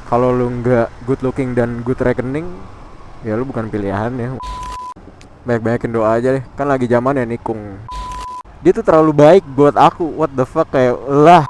Kalau lu nggak good looking dan good reckoning, ya lu bukan pilihan ya. Banyak-banyakin doa aja deh, kan lagi zaman ya nikung. Dia tuh terlalu baik buat aku, what the fuck, kayak lah.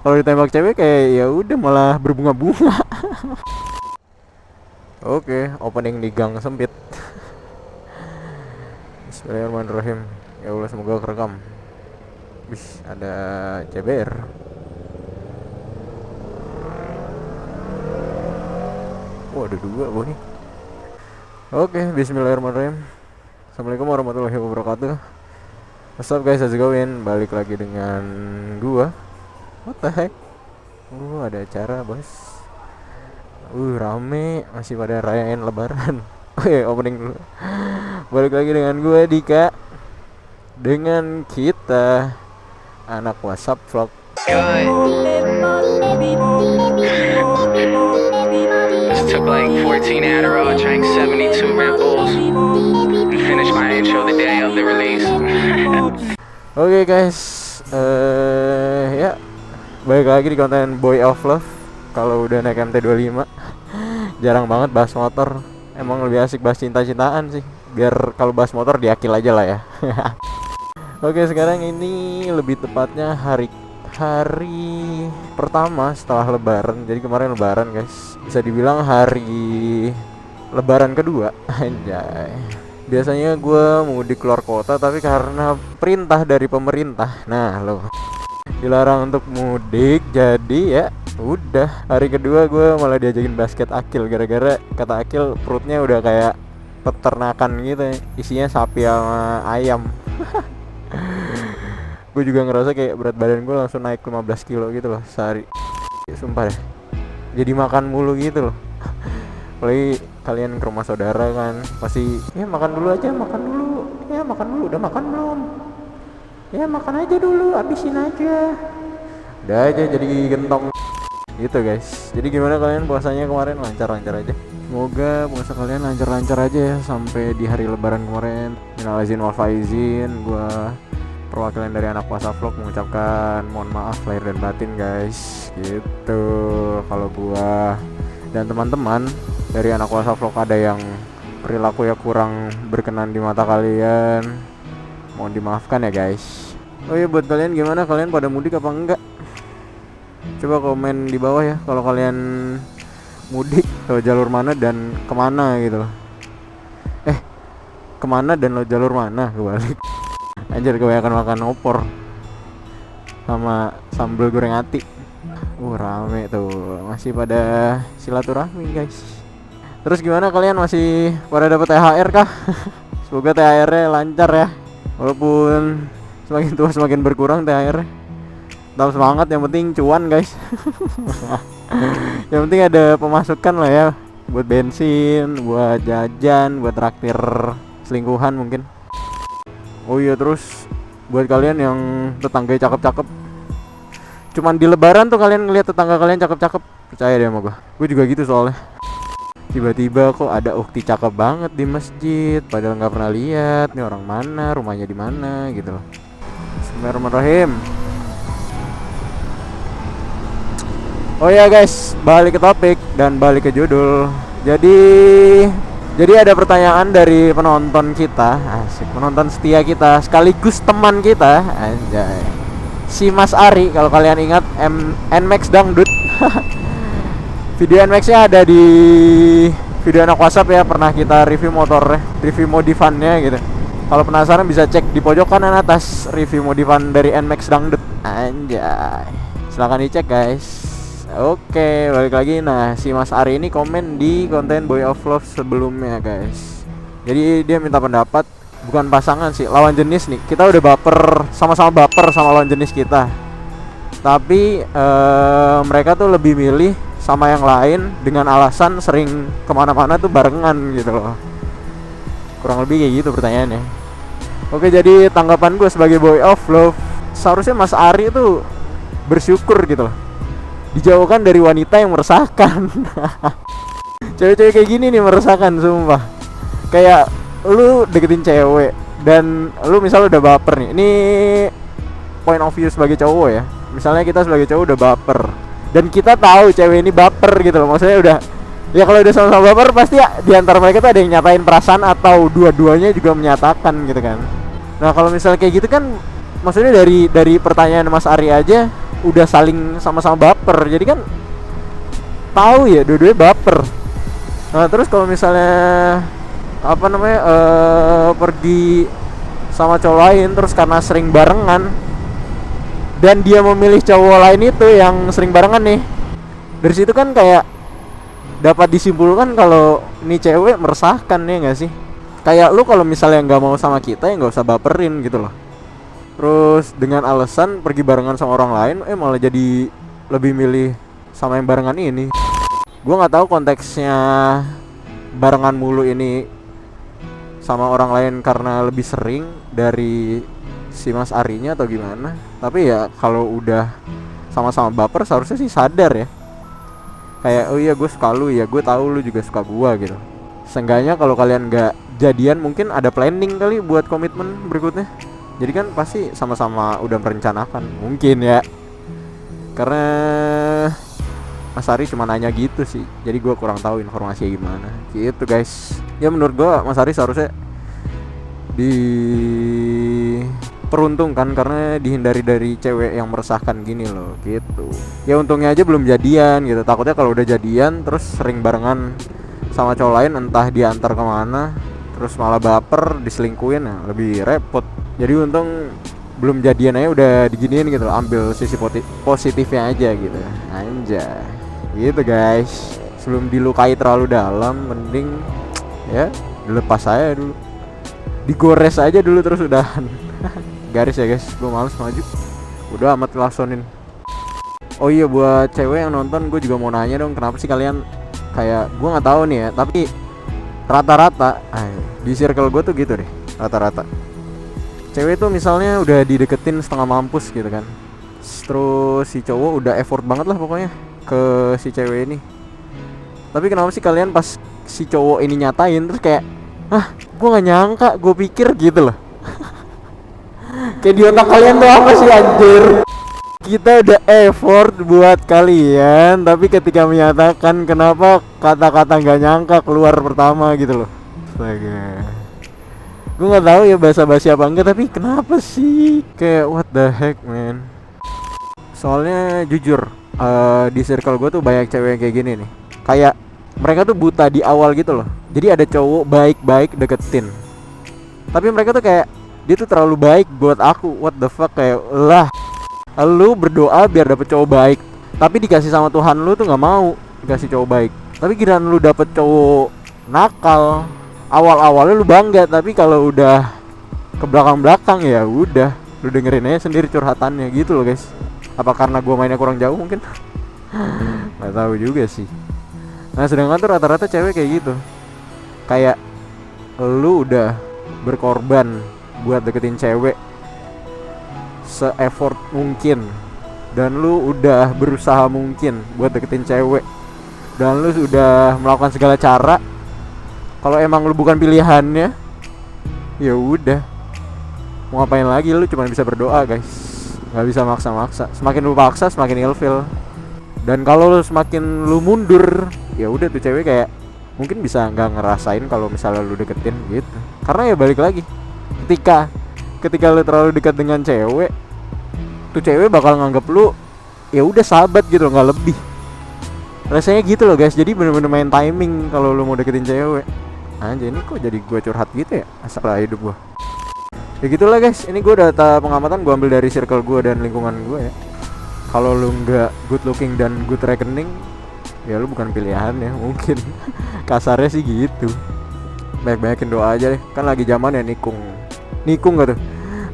Kalau ditembak cewek kayak ya udah malah berbunga-bunga. Oke, opening di gang sempit. Bismillahirrahmanirrahim. Ya Allah, semoga kerekam. Wih, ada CBR. Oh, ada dua boh nih. Oke, bismillahirrahmanirrahim. Assalamualaikum warahmatullahi wabarakatuh. What's up guys, how's it going? Balik lagi dengan gua. What the heck? Ada acara bos. Rame, masih pada rayain lebaran. Oke, opening dulu. Balik lagi dengan gua Dika. Dengan kita anak WhatsApp vlog. Just took like 14 Adderall, drank 72 Red Bulls, and finished my intro the day of the release. Oke guys, ya balik lagi di konten Boy of Love. Kalau udah naik MT25 jarang banget bahas motor. Emang lebih asik bahas cinta-cintaan sih. Biar kalau bahas motor diakil aja lah ya. Oke, sekarang ini lebih tepatnya hari pertama setelah lebaran. Jadi kemarin lebaran guys, bisa dibilang hari lebaran kedua. Anjay. Biasanya gue mudik keluar kota, tapi karena perintah dari pemerintah, nah lo dilarang untuk mudik. Jadi ya udah, hari kedua gue malah diajakin basket akil. Gara-gara kata akil perutnya udah kayak peternakan gitu, isinya sapi sama ayam. Gue juga ngerasa kayak berat badan gue langsung naik 15 kilo gitu loh sehari. Sumpah deh, jadi makan mulu gitu loh. Apalagi kalian ke rumah saudara kan, pasti ya makan dulu aja, makan dulu. Ya makan dulu, udah makan belum? Ya makan aja dulu, habisin aja. Udah aja jadi gentong gitu guys. Jadi gimana kalian puasanya kemarin? Lancar-lancar aja. Semoga puasa kalian lancar-lancar aja ya sampai di hari lebaran kemarin. Minal aizin wal faizin. Gua perwakilan dari anak puasa vlog mengucapkan mohon maaf lahir dan batin guys. Gitu. Kalau gua dan teman-teman dari anak puasa vlog ada yang perilaku ya kurang berkenan di mata kalian, mohon dimaafkan ya guys. Oh iya, buat kalian gimana? Kalian pada mudik apa enggak? Coba komen di bawah ya kalau kalian mudik ke jalur mana dan kemana gitu loh. Kemana dan lo jalur mana kebalik. Anjir, kebanyakan makan opor sama sambal goreng ati. Rame tuh, masih pada silaturahmi guys. Terus gimana, kalian masih pada dapat THR kah? Semoga THR-nya lancar ya. Walaupun semakin tua semakin berkurang THR-nya. Tetap semangat, yang penting cuan guys. Yang penting ada pemasukan lah ya, buat bensin, buat jajan, buat traktir selingkuhan mungkin. Oh iya, terus buat kalian yang tetangganya cakep-cakep, cuman di lebaran tuh kalian ngeliat tetangga kalian cakep-cakep, percaya deh sama gue juga gitu soalnya. Tiba-tiba kok ada ukti cakep banget di masjid, padahal nggak pernah lihat nih orang mana, rumahnya di mana gitu loh. Bismillahirrahmanirrahim. Oh ya guys, balik ke topik dan balik ke judul. Jadi ada pertanyaan dari penonton kita, asik, penonton setia kita, sekaligus teman kita, anjay. Si Mas Ari, kalau kalian ingat NMAX Dangdut. Video NMAX-nya ada di video anak WhatsApp ya, pernah kita review motornya, review modifannya gitu. Kalau penasaran bisa cek di pojok kanan atas review modifan dari NMAX Dangdut, anjay. Silahkan dicek guys. Oke, balik lagi. Nah, si Mas Ari ini komen di konten Boy of Love sebelumnya guys. Jadi dia minta pendapat, bukan pasangan sih, lawan jenis nih. Kita udah baper, sama-sama baper sama lawan jenis kita, tapi mereka tuh lebih milih sama yang lain dengan alasan sering kemana-mana tuh barengan gitu loh. Kurang lebih kayak gitu pertanyaannya. Oke, jadi tanggapan gue sebagai Boy of Love, seharusnya Mas Ari tuh bersyukur gitu loh, dijauhkan dari wanita yang meresahkan. Cewek-cewek kayak gini nih meresahkan sumpah. Kayak lu deketin cewek dan lu misalnya udah baper nih. Ini point of view sebagai cowok ya. Misalnya kita sebagai cowok udah baper dan kita tahu cewek ini baper gitu loh. Maksudnya udah, ya kalau udah sama-sama baper pasti ya, di antara mereka tuh ada yang nyatain perasaan atau dua-duanya juga menyatakan gitu kan. Nah kalau misalnya kayak gitu kan, maksudnya dari pertanyaan Mas Ari aja udah saling sama-sama baper, jadi kan tahu ya dua-duanya baper. Nah terus kalau misalnya apa namanya pergi sama cowok lain terus karena sering barengan dan dia memilih cowok lain itu yang sering barengan nih, dari situ kan kayak dapat disimpulkan kalau nih cewek meresahkan, ya nggak sih? Kayak lu kalau misalnya nggak mau sama kita ya nggak usah baperin gitu loh. Terus dengan alasan pergi barengan sama orang lain, malah jadi lebih milih sama yang barengan ini. Gua nggak tahu konteksnya barengan mulu ini sama orang lain karena lebih sering dari si Mas Arinya atau gimana. Tapi ya kalau udah sama-sama baper seharusnya sih sadar ya. Kayak oh iya gue suka lu, ya gue tahu lu juga suka gua gitu. Seenggaknya kalau kalian nggak jadian mungkin ada planning kali buat komitmen berikutnya. Jadi kan pasti sama-sama udah merencanakan mungkin ya. Karena Mas Ari cuma nanya gitu sih, jadi gue kurang tahu informasinya gimana gitu guys. Ya menurut gue Mas Ari seharusnya diperuntungkan karena dihindari dari cewek yang meresahkan gini loh gitu. Ya untungnya aja belum jadian gitu, takutnya kalau udah jadian terus sering barengan sama cowok lain, entah diantar kemana terus malah baper diselingkuhin, ya lebih repot. Jadi untung belum jadian aja udah diginiin gitu loh, ambil sisi positifnya aja gitu. Anjay gitu guys. Sebelum dilukai terlalu dalam, mending ya dilepas aja dulu, digores aja dulu terus udahan. Garis ya guys, gue males maju, udah amat lasonin. Oh iya buat cewek yang nonton, gue juga mau nanya dong, kenapa sih kalian kayak, gue nggak tahu nih ya, tapi rata-rata di circle gue tuh gitu deh, rata-rata cewek tuh misalnya udah dideketin setengah mampus gitu kan, terus si cowok udah effort banget lah pokoknya ke si cewek ini. Tapi kenapa sih kalian pas si cowok ini nyatain terus kayak, gue nggak nyangka, gue pikir gitu loh. Kayak di otak kalian tuh apa sih anjir? Kita udah effort buat kalian, tapi ketika menyatakan kenapa kata-kata nggak nyangka keluar pertama gitu loh. Astaga. Gue nggak tahu ya basa-basi apa enggak, tapi kenapa sih? Kayak what the heck man. Soalnya jujur di circle gue tuh banyak cewek yang kayak gini nih. Kayak mereka tuh buta di awal gitu loh. Jadi ada cowok baik-baik deketin, tapi mereka tuh kayak, dia tuh terlalu baik buat aku. What the fuck, kayak lah, lu berdoa biar dapet cowok baik, tapi dikasih sama Tuhan lu tuh nggak mau dikasih cowok baik. Tapi kirain lu dapet cowok nakal, awal-awalnya lu bangga, tapi kalau udah ke belakang-belakang ya udah, lu dengerin aja sendiri curhatannya gitu loh guys. Apa karena gua mainnya kurang jauh mungkin? Nggak tahu juga sih. Nah sedangkan tuh rata-rata cewek kayak gitu, kayak lu udah berkorban buat deketin cewek se-effort mungkin, dan lu udah berusaha mungkin buat deketin cewek, dan lu sudah melakukan segala cara. Kalau emang lu bukan pilihannya, ya udah, mau ngapain lagi, lu cuma bisa berdoa guys, nggak bisa maksa-maksa. Semakin lu paksa semakin ilfil. Dan kalau lu semakin lu mundur, ya udah tuh cewek kayak mungkin bisa nggak ngerasain kalau misalnya lu deketin gitu. Karena ya balik lagi, ketika lu terlalu dekat dengan cewek, tuh cewek bakal nganggap lu ya udah sahabat gitu, nggak lebih. Rasanya gitu loh guys. Jadi bener-bener main timing kalau lu mau deketin cewek. Anjir, ini kok jadi gua curhat gitu ya, asal hidup gua. Ya gitulah guys, ini gua data pengamatan gua ambil dari circle gua dan lingkungan gua ya. Kalau lu nggak good looking dan good reckoning, ya lu bukan pilihan ya mungkin. Kasarnya sih gitu. Banyak-banyakin doa aja deh, kan lagi zaman ya nikung gak tuh,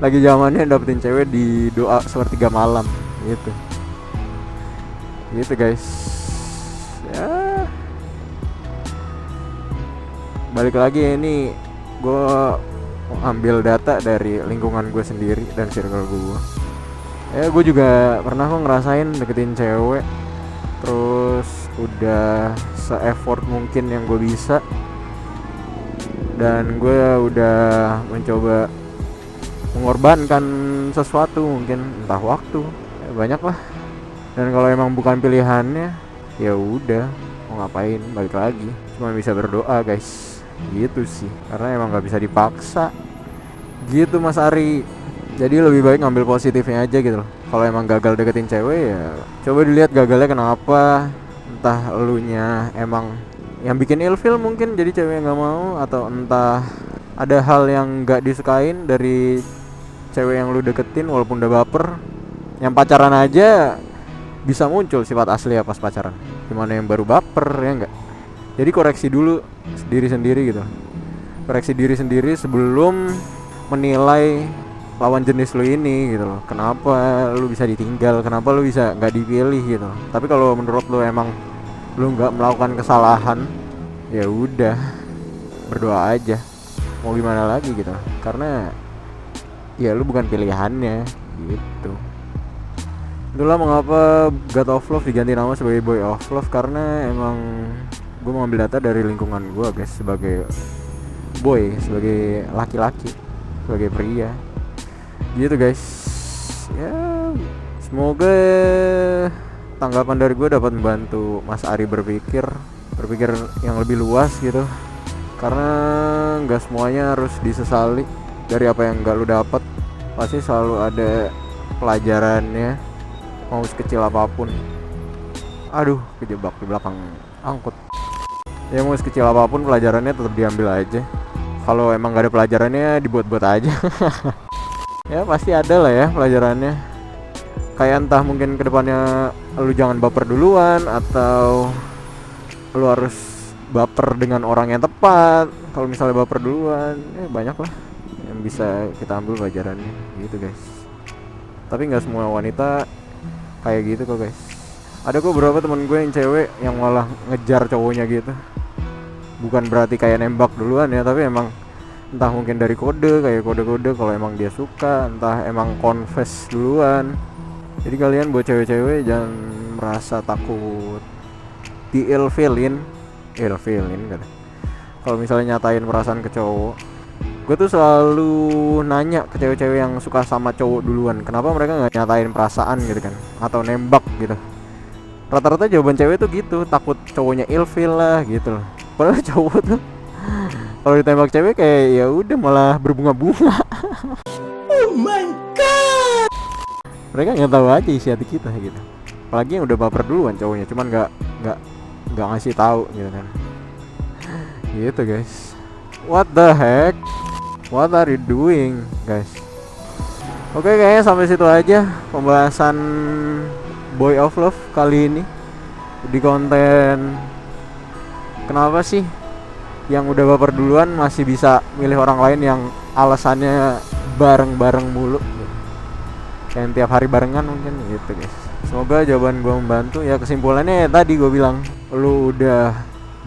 lagi zamannya dapetin cewek di doa sepertiga malam gitu guys. Ya balik lagi ya, ini gue ambil data dari lingkungan gue sendiri dan circle gue. Ya gue juga pernah kok ngerasain deketin cewek, terus udah se-effort mungkin yang gue bisa, dan gue udah mencoba mengorbankan sesuatu, mungkin entah waktu, ya banyak lah. Dan kalau emang bukan pilihannya, ya udah, mau ngapain, balik lagi. Cuma bisa berdoa guys, gitu sih. Karena emang nggak bisa dipaksa, gitu Mas Ari. Jadi lebih baik ngambil positifnya aja gitu loh. Kalau emang gagal deketin cewek ya coba dilihat gagalnya kenapa. Entah elunya emang yang bikin ilfil mungkin jadi cewek nggak mau, atau entah ada hal yang nggak disukain dari cewek yang lu deketin walaupun udah baper. Yang pacaran aja bisa muncul sifat asli ya pas pacaran, gimana yang baru baper, ya enggak? Jadi koreksi dulu diri sendiri gitu, koreksi diri sendiri sebelum menilai lawan jenis lu ini gitu loh. Kenapa lu bisa ditinggal, kenapa lu bisa nggak dipilih gitu. Tapi kalau menurut lu emang lu nggak melakukan kesalahan, ya udah berdoa aja, mau gimana lagi gitu, karena ya lu bukan pilihannya gitu. Itulah mengapa God of Love diganti nama sebagai Boy of Love, karena emang gue mengambil data dari lingkungan gue guys, sebagai boy, sebagai laki-laki, sebagai pria gitu guys. Ya semoga tanggapan dari gue dapat membantu Mas Ari berpikir yang lebih luas gitu, karena nggak semuanya harus disesali. Dari apa yang nggak lu dapat pasti selalu ada pelajarannya, mau sekecil apapun. Aduh, kejebak di belakang angkut. Ya mau sekecil apapun pelajarannya tetap diambil aja. Kalau emang gak ada pelajarannya dibuat-buat aja. Ya pasti ada lah ya pelajarannya. Kayak entah mungkin kedepannya lu jangan baper duluan, atau lu harus baper dengan orang yang tepat. Kalau misalnya baper duluan, banyak lah yang bisa kita ambil pelajarannya gitu guys. Tapi nggak semua wanita kayak gitu kok guys. Ada kok beberapa temen gue yang cewek yang malah ngejar cowoknya gitu. Bukan berarti kayak nembak duluan ya, tapi emang entah mungkin dari kode, kayak kode-kode kalau emang dia suka, entah emang confess duluan. Jadi kalian buat cewek-cewek jangan merasa takut ilfilin kata. Kalau misalnya nyatain perasaan ke cowok, gue tuh selalu nanya ke cewek-cewek yang suka sama cowok duluan, kenapa mereka nggak nyatain perasaan gitu kan, atau nembak gitu. Rata-rata jawaban cewek tuh gitu, takut cowoknya ilfil lah gitu loh. Padahal cowok tuh kalau ditembak cewek kayak ya udah malah berbunga-bunga. Oh my god. Mereka nggak tahu aja isi hati kita gitu. Apalagi yang udah baper duluan cowoknya, cuman nggak ngasih tahu gitu kan. Gitu guys. What the heck? What are you doing, guys? Oke, kayaknya sampai situ aja pembahasan Boy of Love kali ini di konten kenapa sih yang udah baper duluan masih bisa milih orang lain yang alasannya bareng-bareng mulu, kayak tiap hari barengan mungkin gitu guys. Semoga jawaban gue membantu ya. Kesimpulannya ya tadi gue bilang, lu udah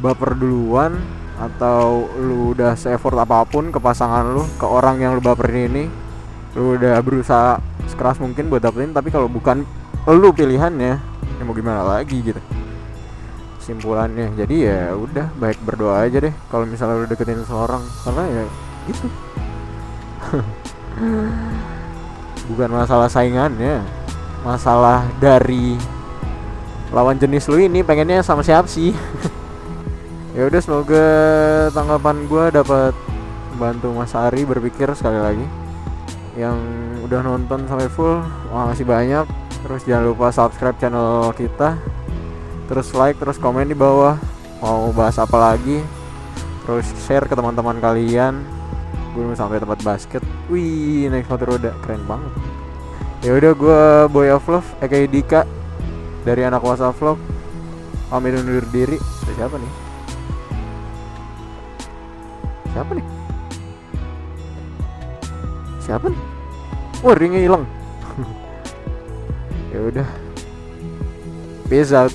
baper duluan atau lu udah se-effort apapun ke pasangan lu, ke orang yang lu baperin ini, lu udah berusaha sekeras mungkin buat dapetin, tapi kalau bukan lu pilihannya, ya mau gimana lagi gitu kesimpulannya. Jadi ya udah, baik berdoa aja deh kalau misalnya lu deketin seseorang, karena ya gitu. Bukan masalah saingannya, masalah dari lawan jenis lu ini pengennya sama siapa sih. Ya udah, semoga tanggapan gue dapat membantu Mas Ari berpikir sekali lagi. Yang udah nonton sampai full, makasih banyak. Terus jangan lupa subscribe channel kita, terus like, terus komen di bawah mau bahas apa lagi, terus share ke teman-teman kalian. Gue mau sampai tempat basket, wih naik sepatu roda, keren banget. Ya udah, gue Boy of Love aka Dika dari Anak Wasa Vlog, pamit undur diri. Siapa nih? Siapa nih? Wah, ringnya hilang. Ya udah, peace out.